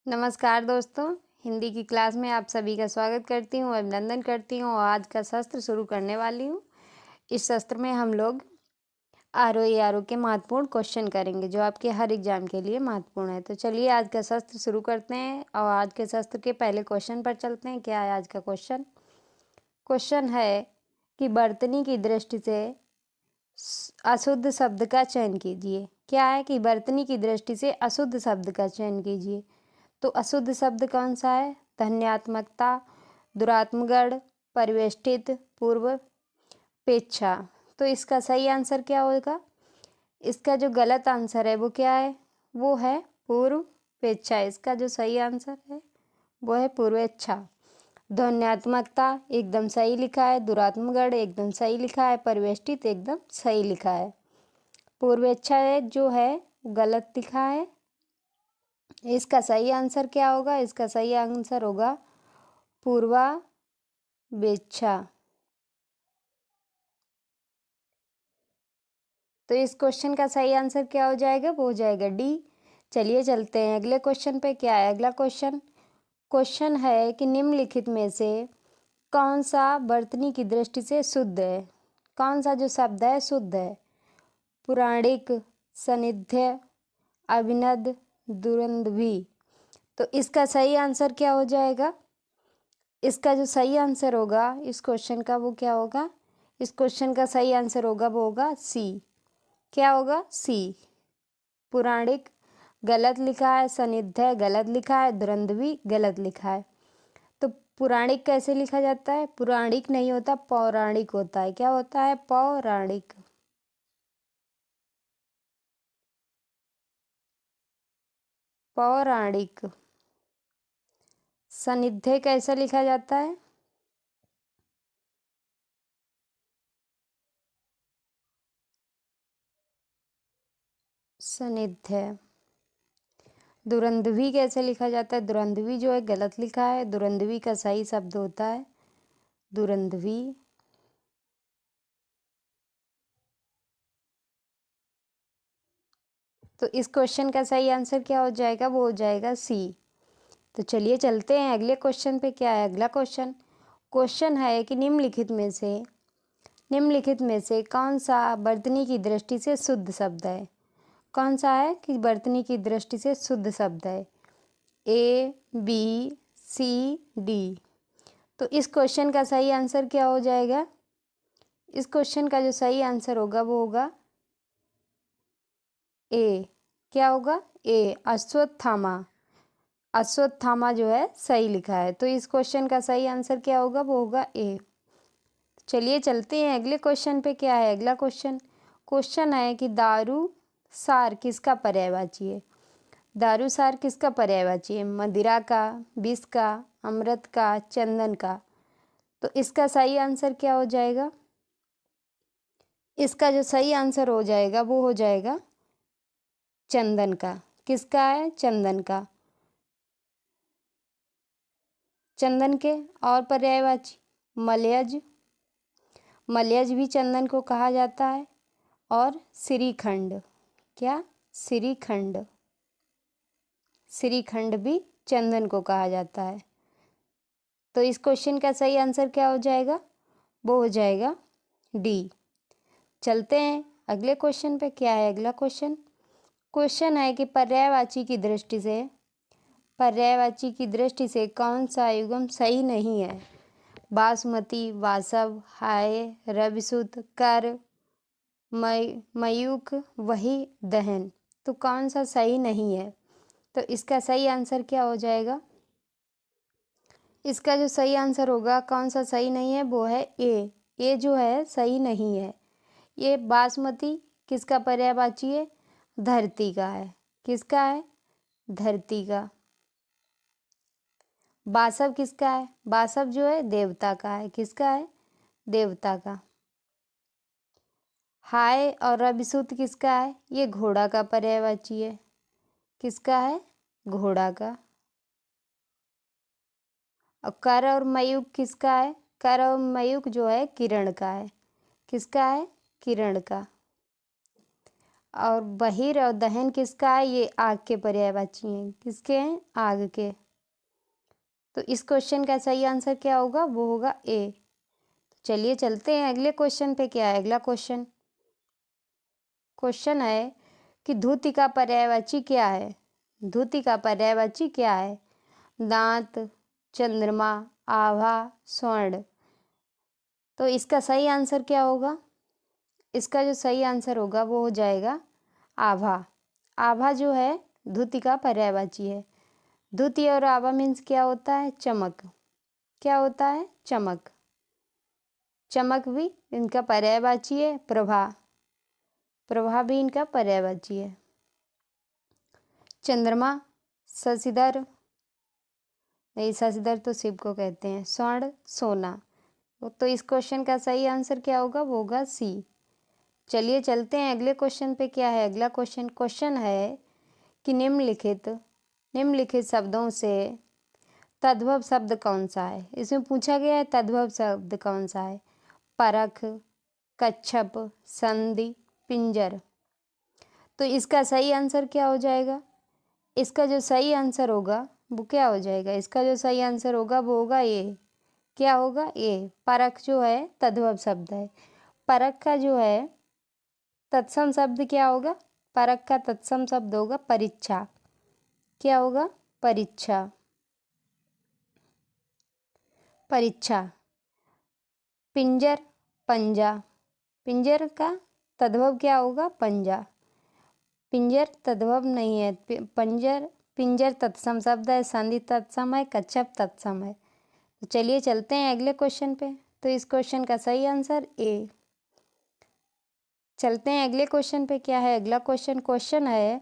नमस्कार दोस्तों, हिंदी की क्लास में आप सभी का स्वागत करती हूँ, अभिनंदन करती हूँ और आज का सत्र शुरू करने वाली हूँ। इस सत्र में हम लोग आरओ के महत्वपूर्ण क्वेश्चन करेंगे जो आपके हर एग्जाम के लिए महत्वपूर्ण है। तो चलिए आज का सत्र शुरू करते हैं और आज के सत्र के पहले क्वेश्चन पर चलते हैं। क्या है आज का क्वेश्चन? क्वेश्चन है कि बर्तनी की दृष्टि से अशुद्ध शब्द का चयन कीजिए। क्या है कि बर्तनी की दृष्टि से अशुद्ध शब्द का चयन कीजिए। तो अशुद्ध शब्द कौन सा है? धन्यात्मकता, दुरात्मगढ़, परिवेष्टित, पूर्वापेक्षा। तो इसका सही आंसर क्या होगा? इसका जो गलत आंसर है वो क्या है? वो है पूर्वापेक्षा। इसका जो सही आंसर है वो है पूर्वेच्छा। ध्वन्यात्मकता एकदम सही लिखा है, दुरात्मगढ़ एकदम सही लिखा है, परिवेष्टित एकदम सही लिखा है। पूर्वेच्छा जो है गलत लिखा है। इसका सही आंसर क्या होगा? इसका सही आंसर होगा पूर्वापेक्षा। तो इस क्वेश्चन का सही आंसर क्या हो जाएगा? वो हो जाएगा डी। चलिए चलते हैं अगले क्वेश्चन पे। क्या है अगला क्वेश्चन? क्वेश्चन है कि निम्नलिखित में से कौन सा वर्तनी की दृष्टि से शुद्ध है? कौन सा जो शब्द है शुद्ध है? पुराणिक, सनिध्य, अभिनद, दुरंदभी। तो इसका सही आंसर क्या हो जाएगा? इसका जो सही आंसर होगा इस क्वेश्चन का वो क्या होगा? इस क्वेश्चन का सही आंसर होगा वो होगा सी। क्या होगा? सी। पुराणिक गलत लिखा है, सनिध्य गलत लिखा है, दुरंदभी गलत लिखा है। तो पुराणिक कैसे लिखा जाता है? पुराणिक नहीं होता, पौराणिक होता है। क्या होता है? पौराणिक। पौराणिक। सनिध्य कैसा लिखा जाता है? सनिध्य। दुरंदभी कैसे लिखा जाता है? दुरंदभी जो है गलत लिखा है। दुरंदभी का सही शब्द होता है दुरंदभी। तो इस क्वेश्चन का सही आंसर क्या हो जाएगा? वो हो जाएगा सी। तो चलिए चलते हैं अगले क्वेश्चन पे। क्या है अगला क्वेश्चन? क्वेश्चन है कि निम्नलिखित में से कौन सा वर्तनी की दृष्टि से शुद्ध शब्द है? कौन सा है कि वर्तनी की दृष्टि से शुद्ध शब्द है? ए, बी, सी, डी। तो इस क्वेश्चन का सही आंसर क्या हो जाएगा? इस क्वेश्चन का जो सही आंसर होगा वो होगा ए। क्या होगा? ए, अश्वत्थामा। अश्वत्थामा जो है सही लिखा है। तो इस क्वेश्चन का सही आंसर क्या होगा? वो होगा ए। चलिए चलते हैं अगले क्वेश्चन पे। क्या है अगला क्वेश्चन? क्वेश्चन है कि दारू सार किसका पर्यायवाची है? दारू सार किसका पर्यायवाची है? मदिरा का, विष का, अमृत का, चंदन का। तो इसका सही आंसर क्या हो जाएगा? इसका जो सही आंसर हो जाएगा वो हो जाएगा चंदन का। किसका है? चंदन का। चंदन के और पर्यायवाची मलयज। मलयज भी चंदन को कहा जाता है। और श्रीखंड। क्या? श्रीखंड। श्रीखंड भी चंदन को कहा जाता है। तो इस क्वेश्चन का सही आंसर क्या हो जाएगा? वो हो जाएगा डी। चलते हैं अगले क्वेश्चन पे। क्या है अगला क्वेश्चन? क्वेश्चन है कि पर्यायवाची की दृष्टि से कौन सा युग्म सही नहीं है? बासमती, वासव, हाय, रविशुद्ध, कर, मयूख, वही, दहन। तो कौन सा सही नहीं है? तो इसका सही आंसर क्या हो जाएगा? इसका जो सही आंसर होगा कौन सा सही नहीं है? वो है ए। ए जो है सही नहीं है। ये बासमती किसका पर्यायवाची है? धरती का है। किसका है? धरती का। बासव किसका है? बासव जो है देवता का है। किसका है? देवता का। हाय और रविशुद्ध किसका है? ये घोड़ा का पर्यायवाची है। किसका है? घोड़ा का। और कर और मयूख किसका है? कर और मयूख जो है किरण का है। किसका है? किरण का। और बहिर और दहन किसका है? ये आग के पर्यायवाची हैं। किसके हैं? आग के। तो इस क्वेश्चन का सही आंसर क्या होगा? वो होगा ए। चलिए चलते हैं अगले क्वेश्चन पे। क्या है अगला क्वेश्चन? क्वेश्चन है कि धुति का पर्यायवाची क्या है? धुति का पर्यायवाची क्या है? दांत, चंद्रमा, आभा, स्वर्ण। तो इसका सही आंसर क्या होगा? इसका जो सही आंसर होगा वो हो जाएगा आभा। आभा जो है धुति का पर्यायवाची है। धुति और आभा मीन्स क्या होता है? चमक। क्या होता है? चमक। चमक भी इनका पर्यायवाची है। प्रभा, प्रभा भी इनका पर्यायवाची है। चंद्रमा, शशिधर, नहीं शशिधर तो शिव को कहते हैं। स्वर्ण, सोना। तो इस क्वेश्चन का सही आंसर क्या होगा? वो होगा सी। चलिए चलते हैं अगले क्वेश्चन पे। क्या है अगला क्वेश्चन? क्वेश्चन है कि निम्नलिखित शब्दों से तद्भव शब्द कौन सा है? इसमें पूछा गया है तद्भव शब्द कौन सा है? परख, कच्छप, संधि, पिंजर। तो इसका सही आंसर क्या हो जाएगा? इसका जो सही आंसर होगा वो क्या हो जाएगा? इसका जो सही आंसर होगा वो होगा ए। क्या होगा? ए। परख जो है तद्भव शब्द है। परख का जो है तत्सम शब्द क्या होगा? परख का तत्सम शब्द होगा परीक्षा। क्या होगा? परीक्षा। परीक्षा। पिंजर, पंजा। पिंजर का तद्भव क्या होगा? पंजा। पिंजर तद्भव नहीं है। पिंजर तत्सम शब्द है। संधि तत्सम है। कच्छप तत्सम है। तो चलिए चलते हैं अगले क्वेश्चन पे। तो इस क्वेश्चन का सही आंसर ए। चलते हैं अगले क्वेश्चन पे। क्या है अगला क्वेश्चन? क्वेश्चन है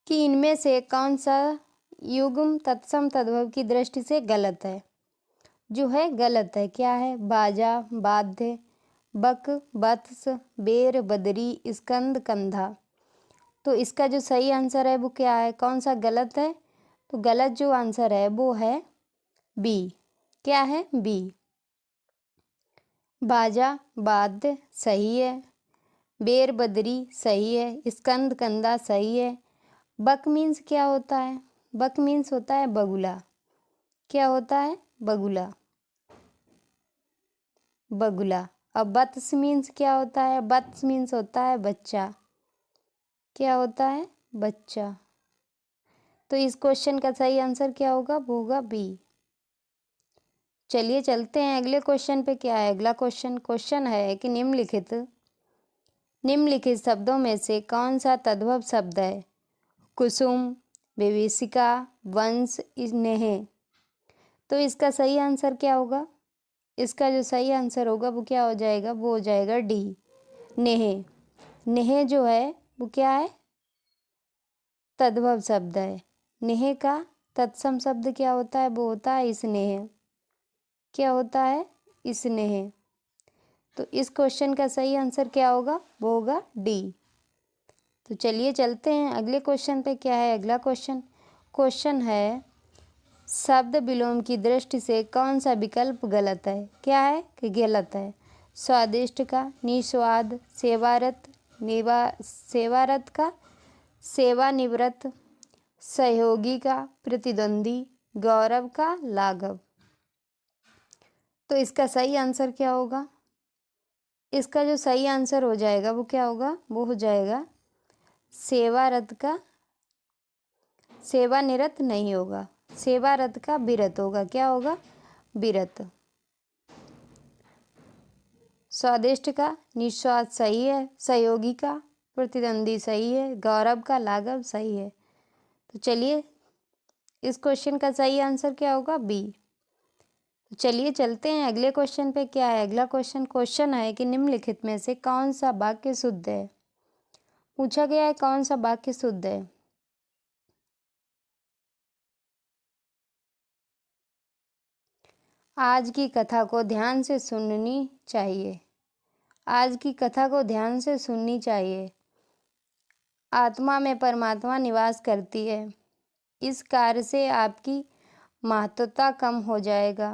कि इनमें से कौन सा युग्म तत्सम तद्भव की दृष्टि से गलत है? जो है गलत है। क्या है? बाजा, बाध्य, बक, वत्स, बेर, बदरी, स्कंद, कंधा। तो इसका जो सही आंसर है वो क्या है? कौन सा गलत है? तो गलत जो आंसर है वो है बी। क्या है? बी। बाजा, वाद्य सही है। बेर, बदरी सही है। स्कंद, कंधा सही है। बक मीन्स क्या होता है? बक मीन्स होता है बगुला। क्या होता है? बगुला। बगुला। अब बत्स मीन्स क्या होता है? बत्स मीन्स होता है बच्चा। क्या होता है? बच्चा। तो इस क्वेश्चन का सही आंसर क्या होगा? वो होगा बी। चलिए चलते हैं अगले क्वेश्चन पे। क्या है अगला क्वेश्चन? क्वेश्चन है कि निम्नलिखित शब्दों में से कौन सा तद्भव शब्द है? कुसुम, विभीषिका, वंश, स्नेह। तो इसका सही आंसर क्या होगा? इसका जो सही आंसर होगा वो क्या हो जाएगा? वो हो जाएगा डी, नेह। नेह जो है वो क्या है? तद्भव शब्द है। नेह का तत्सम शब्द क्या होता है? वो होता है स्नेह। क्या होता है? स्नेह। तो इस क्वेश्चन का सही आंसर क्या होगा? वो होगा डी। तो चलिए चलते हैं अगले क्वेश्चन पे। क्या है अगला क्वेश्चन? क्वेश्चन है शब्द विलोम की दृष्टि से कौन सा विकल्प गलत है? क्या है कि गलत है? स्वादिष्ट का, निस्वाद, सेवारत, सेवारत का, सेवानिवृत्त, सहयोगी का, प्रतिद्वंदी, गौरव का, लाघव। तो इसका सही आंसर क्या होगा? इसका जो सही आंसर हो जाएगा वो क्या होगा? वो हो जाएगा सेवारत का, सेवानिरत नहीं होगा। सेवारत का विरत होगा। क्या होगा? विरत। स्वादिष्ट का निस्वाद सही है। सहयोगी का, प्रतिद्वंदी सही है। गौरव का, लाघव सही है। तो चलिए इस क्वेश्चन का सही आंसर क्या होगा? बी। तो चलिए चलते हैं अगले क्वेश्चन पे। क्या है अगला क्वेश्चन? क्वेश्चन है कि निम्नलिखित में से कौन सा वाक्य शुद्ध है? पूछा गया है कौन सा वाक्य शुद्ध है? आज की कथा को ध्यान से सुननी चाहिए। आज की कथा को ध्यान से सुननी चाहिए। आत्मा में परमात्मा निवास करती है। इस कार्य से आपकी महत्वता कम हो जाएगा।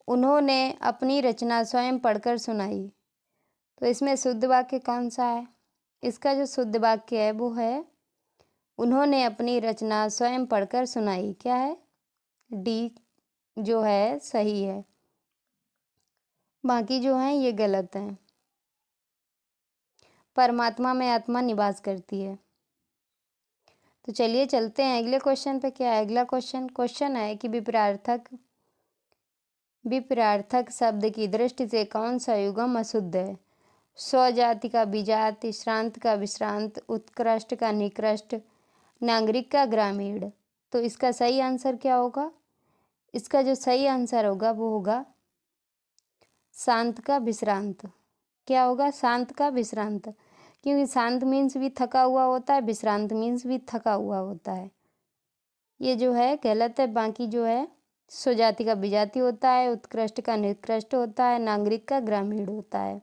उन्होंने अपनी रचना स्वयं पढ़कर सुनाई। तो इसमें शुद्ध वाक्य कौन सा है? इसका जो शुद्ध वाक्य है वो है, उन्होंने अपनी रचना स्वयं पढ़कर सुनाई। क्या है? डी जो है सही है, बाकी जो है ये गलत है। परमात्मा में आत्मा निवास करती है। तो चलिए चलते हैं अगले क्वेश्चन पे। क्या है अगला क्वेश्चन है कि विपरार्थक शब्द की दृष्टि से कौन सा युग्म अशुद्ध है? स्वजाति का विजाति, श्रांत का विश्रांत, उत्कृष्ट का निकृष्ट, नागरिक का ग्रामीण। तो इसका सही आंसर क्या होगा? इसका जो सही आंसर होगा वो होगा शांत का विश्रांत। क्या होगा? शांत का विश्रांत, क्योंकि शांत मीन्स भी थका हुआ होता है, विश्रांत मीन्स भी थका हुआ होता है। ये जो है गलत है। बाकी जो है स्वजाति का विजाति होता है, उत्कृष्ट का निकृष्ट होता है, नागरिक का ग्रामीण होता है।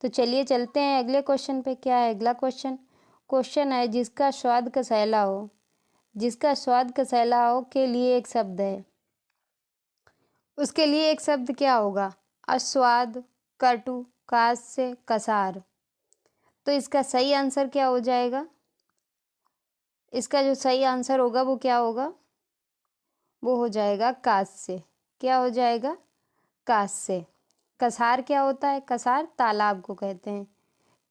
तो चलिए चलते हैं अगले क्वेश्चन पे। क्या है अगला क्वेश्चन है जिसका स्वाद कसैला हो। जिसका स्वाद कसैला हो के लिए एक शब्द है, उसके लिए एक शब्द क्या होगा? अस्वाद, कटु, कास्य, कसार। तो इसका सही आंसर क्या हो जाएगा? इसका जो सही आंसर होगा वो क्या होगा? वो हो जाएगा कास्य। क्या हो जाएगा? कास्य। कसार क्या होता है? कसार तालाब को कहते हैं।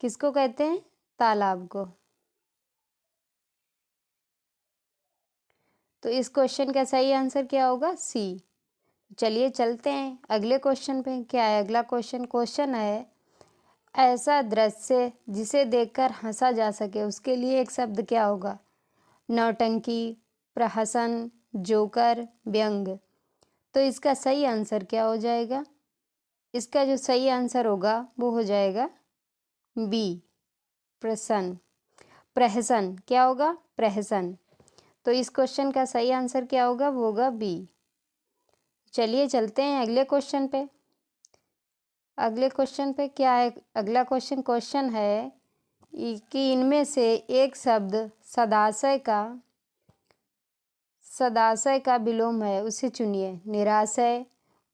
किसको कहते हैं? तालाब को। तो इस क्वेश्चन का सही आंसर क्या होगा? सी। चलिए चलते हैं अगले क्वेश्चन पे। क्या है अगला क्वेश्चन है ऐसा दृश्य जिसे देखकर हंसा जा सके, उसके लिए एक शब्द क्या होगा? नौटंकी, प्रहसन, जोकर, व्यंग। तो इसका सही आंसर क्या हो जाएगा? इसका जो सही आंसर होगा वो हो जाएगा बी, प्रहसन। क्या होगा? प्रहसन। तो इस क्वेश्चन का सही आंसर क्या होगा? वो होगा बी। चलिए चलते हैं अगले क्वेश्चन पे। अगले क्वेश्चन पे क्या है अगला क्वेश्चन है कि इनमें से एक शब्द सदाशय का विलोम है, उसे चुनिए। निराशय,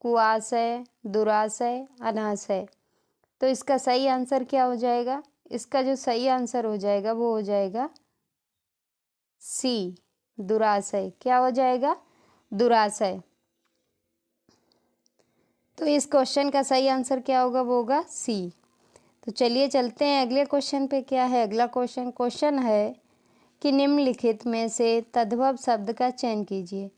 कुआशय, दुराशय, अनाशय। तो इसका सही आंसर क्या हो जाएगा? इसका जो सही आंसर हो जाएगा वो हो जाएगा सी, दुराशय। क्या हो जाएगा? दुराशय। तो इस क्वेश्चन का सही आंसर क्या होगा? वो होगा सी। तो चलिए चलते हैं अगले क्वेश्चन पे। क्या है अगला क्वेश्चन है कि निम्नलिखित में से तद्भव शब्द का चयन कीजिए।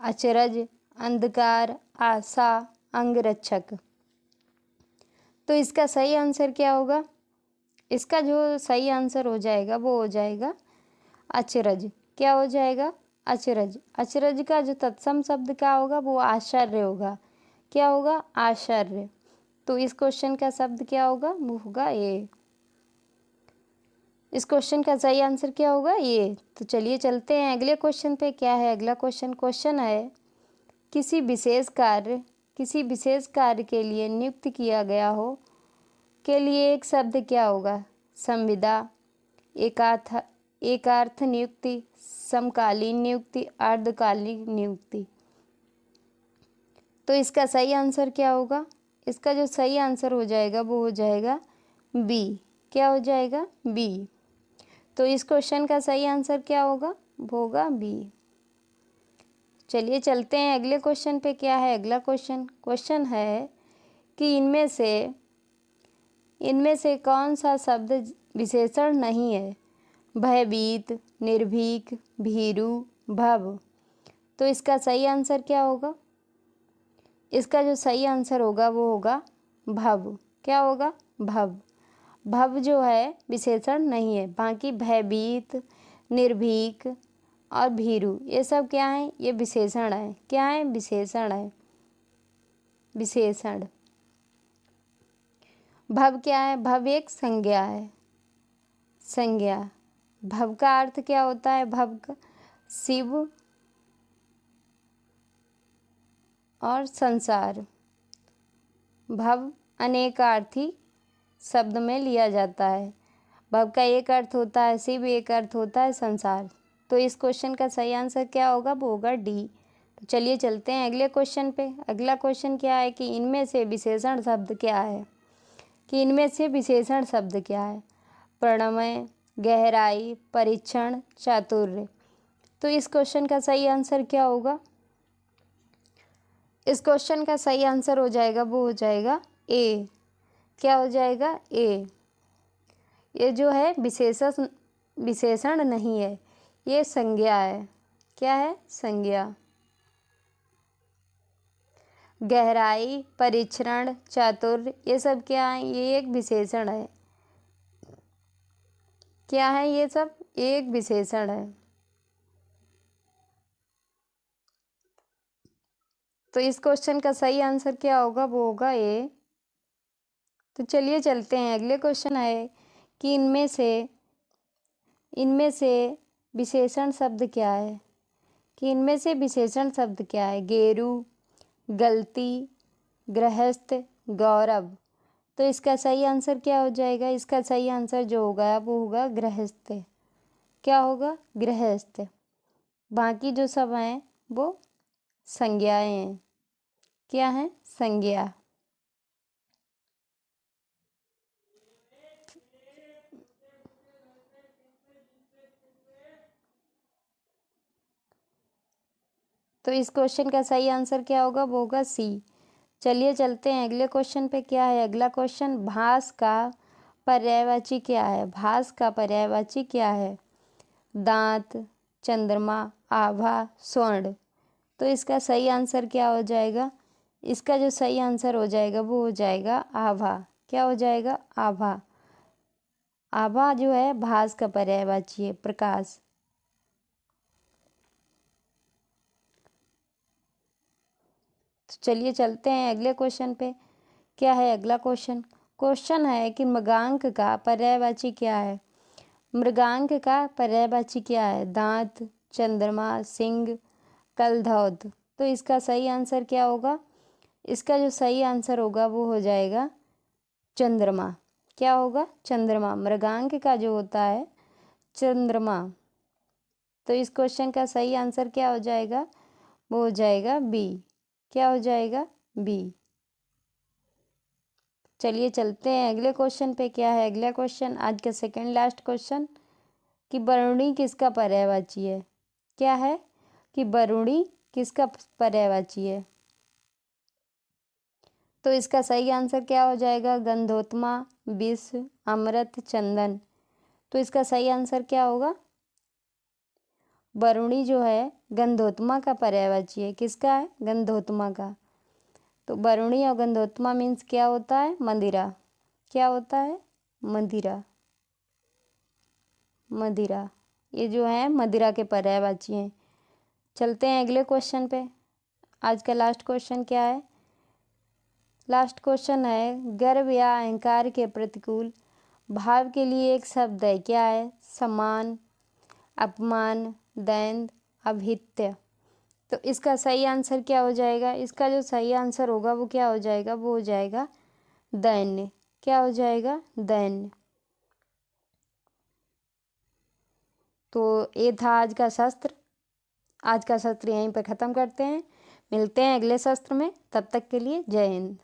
अचरज, अंधकार, आशा, अंगरक्षक। तो इसका सही आंसर क्या होगा? इसका जो सही आंसर हो जाएगा वो हो जाएगा अचरज। क्या हो जाएगा? अचरज। अचरज का जो तत्सम शब्द क्या होगा? वो आश्चर्य होगा। क्या होगा? आश्चर्य। तो इस क्वेश्चन का शब्द क्या होगा? वो होगा ये। इस क्वेश्चन का सही आंसर क्या होगा? ये। तो चलिए चलते हैं अगले क्वेश्चन पे। क्या है अगला क्वेश्चन है किसी विशेष कार्य के लिए नियुक्त किया गया हो के लिए एक शब्द क्या होगा? संविदा, एकार्थ नियुक्ति, समकालीन नियुक्ति, अर्धकालीन नियुक्ति। तो इसका सही आंसर क्या होगा? इसका जो सही आंसर हो जाएगा वो हो जाएगा बी। क्या हो जाएगा? बी। तो इस क्वेश्चन का सही आंसर क्या होगा? वो होगा बी। चलिए चलते हैं अगले क्वेश्चन पे। क्या है अगला क्वेश्चन है कि इनमें से कौन सा शब्द विशेषण नहीं है? भयभीत, निर्भीक, भीरू, भव। तो इसका सही आंसर क्या होगा? इसका जो सही आंसर होगा वो होगा भव। क्या होगा? भव। भव जो है विशेषण नहीं है। बाकी भयभीत, निर्भीक और भीरू ये सब क्या है? ये विशेषण है। क्या है? विशेषण है। विशेषण। भव क्या है? भव एक संज्ञा है। संज्ञा। भव का अर्थ क्या होता है? भव का शिव और संसार। भव अनेकार्थी शब्द में लिया जाता है। भव का एक अर्थ होता है शिव, एक अर्थ होता है संसार। तो इस क्वेश्चन का सही आंसर क्या होगा? वो होगा डी। तो चलिए चलते हैं अगले क्वेश्चन पे। अगला क्वेश्चन क्या है कि इनमें से विशेषण शब्द क्या है? कि इनमें से विशेषण शब्द क्या है? प्रणमय, गहराई, परीक्षण, चातुर्य। तो इस क्वेश्चन का सही आंसर क्या होगा? इस क्वेश्चन का सही आंसर हो जाएगा, वो हो जाएगा ए। क्या हो जाएगा? ए। ये जो है विशेषण नहीं है, ये संज्ञा है। क्या है? संज्ञा। गहराई, परीक्षण, चातुर्य, ये सब क्या है? ये एक विशेषण है। क्या है ये सब? एक विशेषण है। तो इस क्वेश्चन का सही आंसर क्या होगा? वो होगा ए। तो चलिए चलते हैं, अगले क्वेश्चन है कि इनमें से विशेषण शब्द क्या है? कि इनमें से विशेषण शब्द क्या है? गेरू, गलती, गृहस्थ, गौरव। तो इसका सही आंसर क्या हो जाएगा? इसका सही आंसर जो होगा वो होगा गृहस्थ। क्या होगा? गृहस्थ। बाकी जो सब हैं वो संज्ञाएं हैं। क्या है? संज्ञा। तो इस क्वेश्चन का सही आंसर क्या होगा? वो होगा सी। चलिए चलते हैं अगले क्वेश्चन पे। क्या है अगला क्वेश्चन? भास का पर्यायवाची क्या है? भास का पर्यायवाची क्या है? दांत, चंद्रमा, आभा, स्वर्ण। तो इसका सही आंसर क्या हो जाएगा? इसका जो सही आंसर हो जाएगा वो हो जाएगा आभा। क्या हो जाएगा? आभा। आभा जो है भास का पर्यायवाची है, प्रकाश। तो चलिए चलते हैं अगले क्वेश्चन पे। क्या है अगला क्वेश्चन? क्वेश्चन है कि मृगांक का पर्यायवाची क्या है? मृगांक का पर्यायवाची क्या है? दांत, चंद्रमा, सिंह, कलधौत। तो इसका सही आंसर क्या होगा? इसका जो सही आंसर होगा वो हो जाएगा चंद्रमा। क्या होगा? चंद्रमा। मृगांक का जो होता है चंद्रमा। तो इस क्वेश्चन का सही आंसर क्या हो जाएगा? वो हो जाएगा बी। क्या हो जाएगा? बी। चलिए चलते हैं अगले क्वेश्चन पे। क्या है अगला क्वेश्चन? आज का सेकंड लास्ट क्वेश्चन कि वरुणी किसका पर्यायवाची है? क्या है कि वरुणी किसका पर्यायवाची है? तो इसका सही आंसर क्या हो जाएगा? गंधोत्मा, विष, अमृत, चंदन। तो इसका सही आंसर क्या होगा? वरुणी जो है गंधोत्मा का पर्यायवाची है। किसका है? गंधोत्मा का। तो वरुणी और गंधोत्मा मीन्स क्या होता है? मदिरा। क्या होता है? मदिरा। मदिरा। ये जो है मदिरा के पर्यायवाची हैं। चलते हैं अगले क्वेश्चन पे। आज का लास्ट क्वेश्चन क्या है? लास्ट क्वेश्चन है गर्व या अहंकार के प्रतिकूल भाव के लिए एक शब्द है। क्या है? सम्मान, अपमान, दैन्य, अभित्य। तो इसका सही आंसर क्या हो जाएगा? इसका जो सही आंसर होगा वो क्या हो जाएगा? वो हो जाएगा दैन्य। क्या हो जाएगा? दैन्य। तो ये था आज का शस्त्र। आज का सत्र यहीं पर ख़त्म करते हैं। मिलते हैं अगले सत्र में। तब तक के लिए जय हिंद।